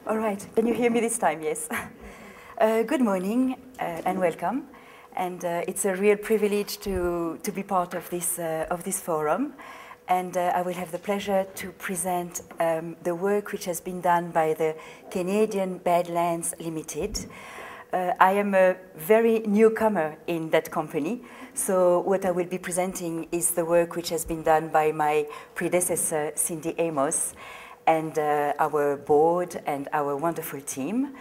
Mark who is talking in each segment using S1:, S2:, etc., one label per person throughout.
S1: All right, can you hear me this time? Yes. Good morning and welcome. And it's a real privilege to be part of this forum. And I will have the pleasure to present the work which has been done by the Canadian Badlands Limited. I am a very newcomer in that company, so what I will be presenting is the work which has been done by my predecessor, Cindy Amos, and our board and our wonderful team.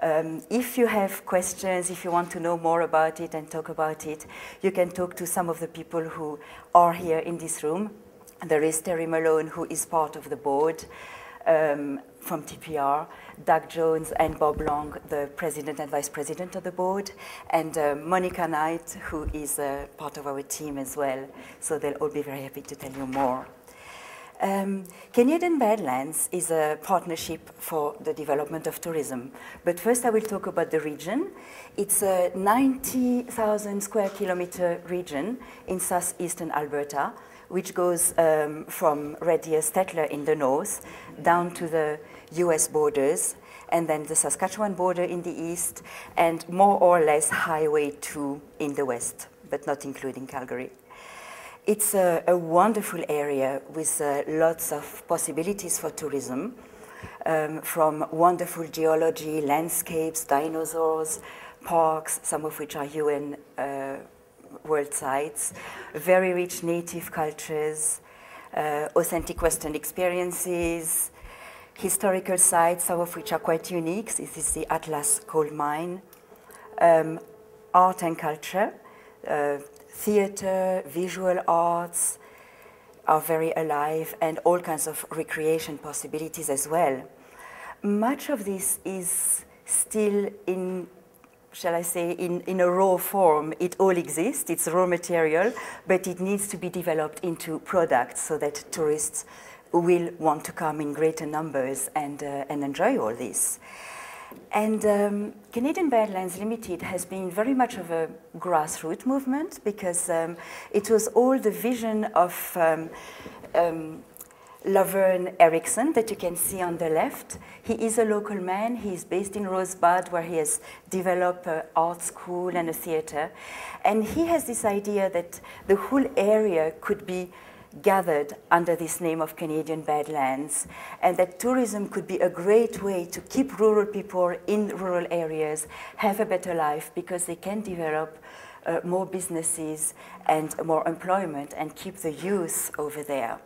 S1: If you have questions, if you want to know more about it and talk about it, you can talk to some of the people who are here in this room. There is Terry Malone, who is part of the board from TPR, Doug Jones and Bob Long, the president and vice president of the board, and Monica Knight, who is part of our team as well. So they'll all be very happy to tell you more. Canadian Badlands is a partnership for the development of tourism. But first I will talk about the region. It's a 90,000 square kilometer region in southeastern Alberta, which goes from Red Deer Stettler in the north down to the US borders, and then the Saskatchewan border in the east, and more or less Highway 2 in the west, but not including Calgary. It's a wonderful area with lots of possibilities for tourism, from wonderful geology, landscapes, dinosaurs, parks, some of which are UN world sites, very rich native cultures, authentic Western experiences, historical sites, some of which are quite unique. This is the Atlas coal mine, art and culture, theater, visual arts are very alive, and all kinds of recreation possibilities as well. Much of this is still in, shall I say, in a raw form. It all exists, it's raw material, but it needs to be developed into products so that tourists will want to come in greater numbers and enjoy all this. And Canadian Badlands Limited has been very much of a grassroots movement, because it was all the vision of Laverne Erickson that you can see on the left. He is a local man. He is based in Rosebud, where he has developed an art school and a theater. And he has this idea that the whole area could be gathered under this name of Canadian Badlands, and that tourism could be a great way to keep rural people in rural areas have a better life, because they can develop more businesses and more employment and keep the youth over there.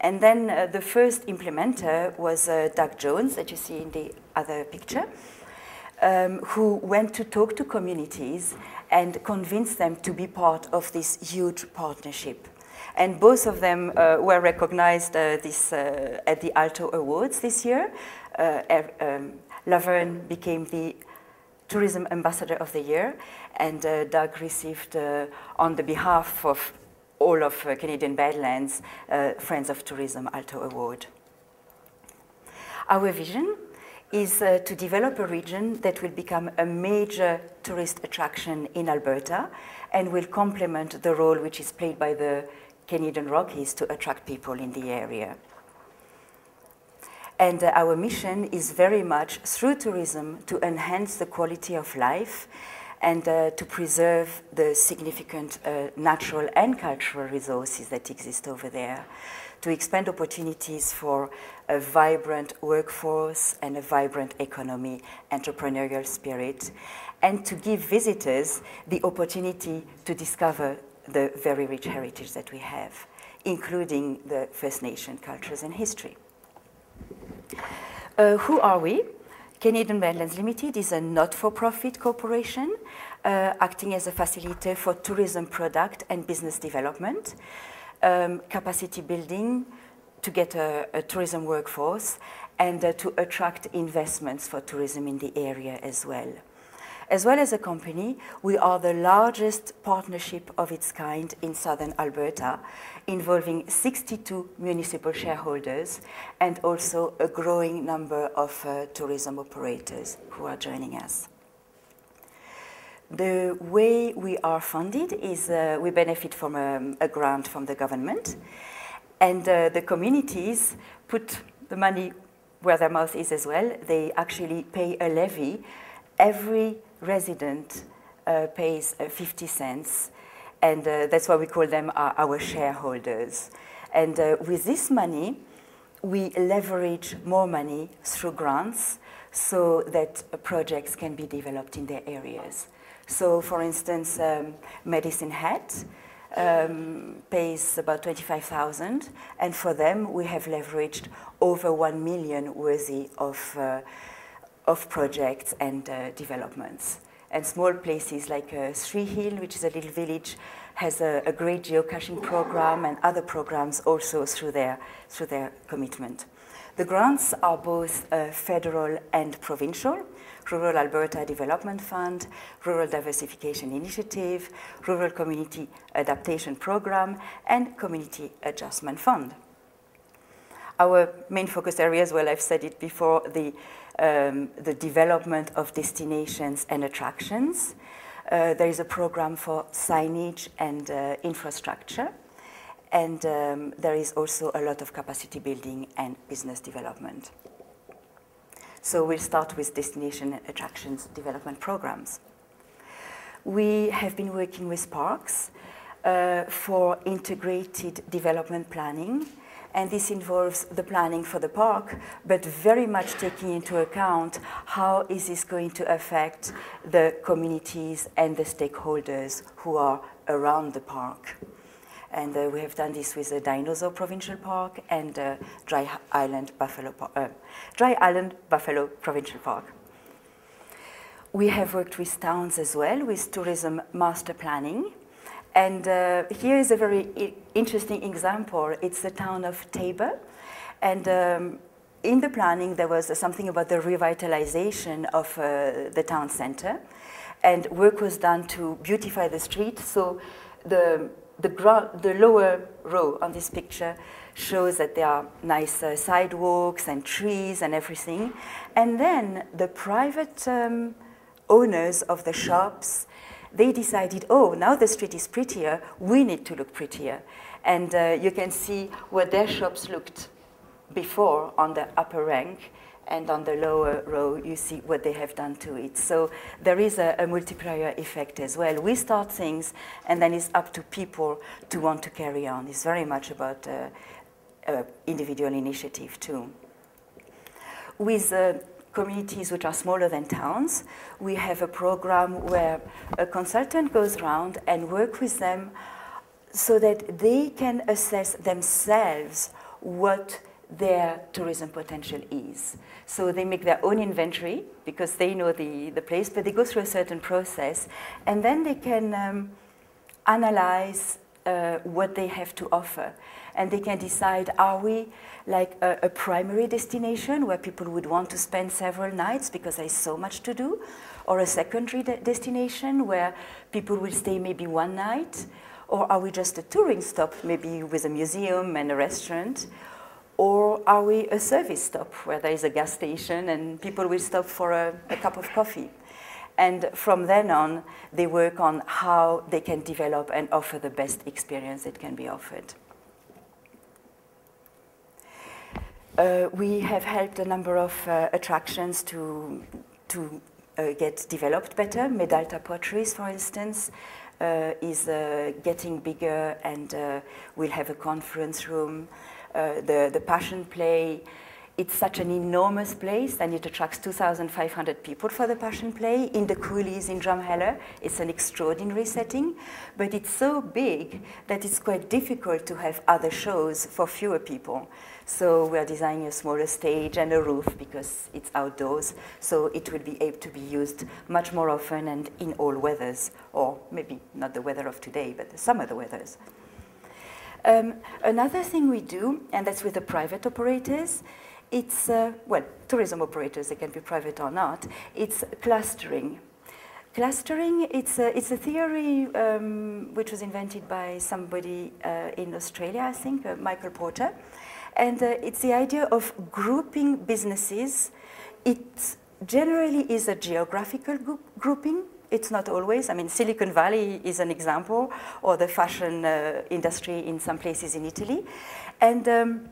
S1: And then the first implementer was Doug Jones, that you see in the other picture, who went to talk to communities and convince them to be part of this huge partnership. And both of them were recognized at the Alto Awards this year. Laverne became the Tourism Ambassador of the Year, and Doug received, on the behalf of all of Canadian Badlands, Friends of Tourism Alto Award. Our vision is to develop a region that will become a major tourist attraction in Alberta and will complement the role which is played by the Canadian Rockies to attract people in the area. And our mission is very much, through tourism, to enhance the quality of life and to preserve the significant natural and cultural resources that exist over there, to expand opportunities for a vibrant workforce and a vibrant economy, entrepreneurial spirit, and to give visitors the opportunity to discover the very rich heritage that we have, including the First Nation cultures and history. Who are we? Canadian Badlands Limited is a not-for-profit corporation acting as a facilitator for tourism product and business development, capacity building to get a tourism workforce, and to attract investments for tourism in the area as well. As well as a company, we are the largest partnership of its kind in southern Alberta, involving 62 municipal shareholders and also a growing number of tourism operators who are joining us. The way we are funded is we benefit from a grant from the government, and the communities put the money where their mouth is as well, they actually pay a levy. Every resident pays 50 cents, and that's why we call them our shareholders. And with this money, we leverage more money through grants so that projects can be developed in their areas. So, for instance, Medicine Hat pays about 25,000, and for them we have leveraged over 1 million worthy of projects and developments. And small places like Three Hill, which is a little village, has a great geocaching program and other programs also through their commitment. The grants are both federal and provincial: Rural Alberta Development Fund, Rural Diversification Initiative, Rural Community Adaptation Program, and Community Adjustment Fund. Our main focus areas, well, I've said it before, the development of destinations and attractions. There is a program for signage and infrastructure. And there is also a lot of capacity building and business development. So we'll start with destination and attractions development programs. We have been working with parks for integrated development planning. And this involves the planning for the park, but very much taking into account how is this going to affect the communities and the stakeholders who are around the park. And we have done this with the Dinosaur Provincial Park and Dry Island Buffalo Provincial Park. We have worked with towns as well, with tourism master planning. And here is a very interesting example. It's the town of Tabor. And in the planning, there was something about the revitalization of the town center. And work was done to beautify the street. So the lower row on this picture shows that there are nice sidewalks and trees and everything. And then the private owners of the shops, they decided, oh, now the street is prettier, we need to look prettier. And you can see what their shops looked before on the upper rank, and on the lower row, you see what they have done to it. So there is a multiplier effect as well. We start things, and then it's up to people to want to carry on. It's very much about individual initiative, too. With communities which are smaller than towns, we have a program where a consultant goes around and works with them so that they can assess themselves what their tourism potential is. So they make their own inventory because they know the place, but they go through a certain process, and then they can analyze what they have to offer. And they can decide, are we like a primary destination where people would want to spend several nights because there's so much to do, or a secondary destination where people will stay maybe one night, or are we just a touring stop, maybe with a museum and a restaurant? Or are we a service stop where there is a gas station and people will stop for a cup of coffee? And from then on, they work on how they can develop and offer the best experience that can be offered. We have helped a number of attractions to get developed better. Medalta Potteries, for instance, is getting bigger and will have a conference room. The Passion Play, it's such an enormous place, and it attracts 2,500 people for the Passion Play. In the coulees in Drumheller, it's an extraordinary setting, but it's so big that it's quite difficult to have other shows for fewer people. So we're designing a smaller stage and a roof because it's outdoors, so it will be able to be used much more often and in all weathers, or maybe not the weather of today, but some of the weathers. Another thing we do, and that's with the private operators, it's, well, tourism operators, they can be private or not, it's clustering. Clustering, it's a theory which was invented by somebody in Australia, I think, Michael Porter. And it's the idea of grouping businesses. It generally is a geographical grouping. It's not always. I mean, Silicon Valley is an example, or the fashion industry in some places in Italy. And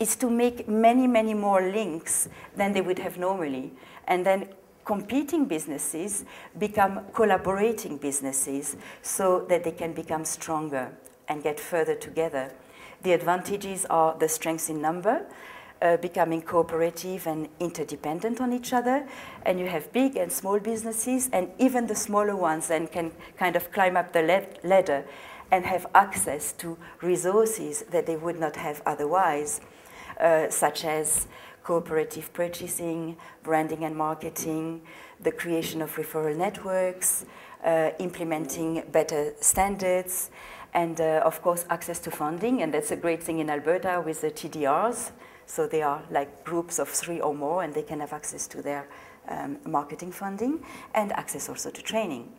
S1: is to make many, many more links than they would have normally. And then competing businesses become collaborating businesses so that they can become stronger and get further together. The advantages are the strengths in number, becoming cooperative and interdependent on each other, and you have big and small businesses, and even the smaller ones then can kind of climb up the ladder and have access to resources that they would not have otherwise, such as cooperative purchasing, branding and marketing, the creation of referral networks, implementing better standards, and of course access to funding, and that's a great thing in Alberta with the TDRs. So they are like groups of 3 or more, and they can have access to their marketing funding and access also to training.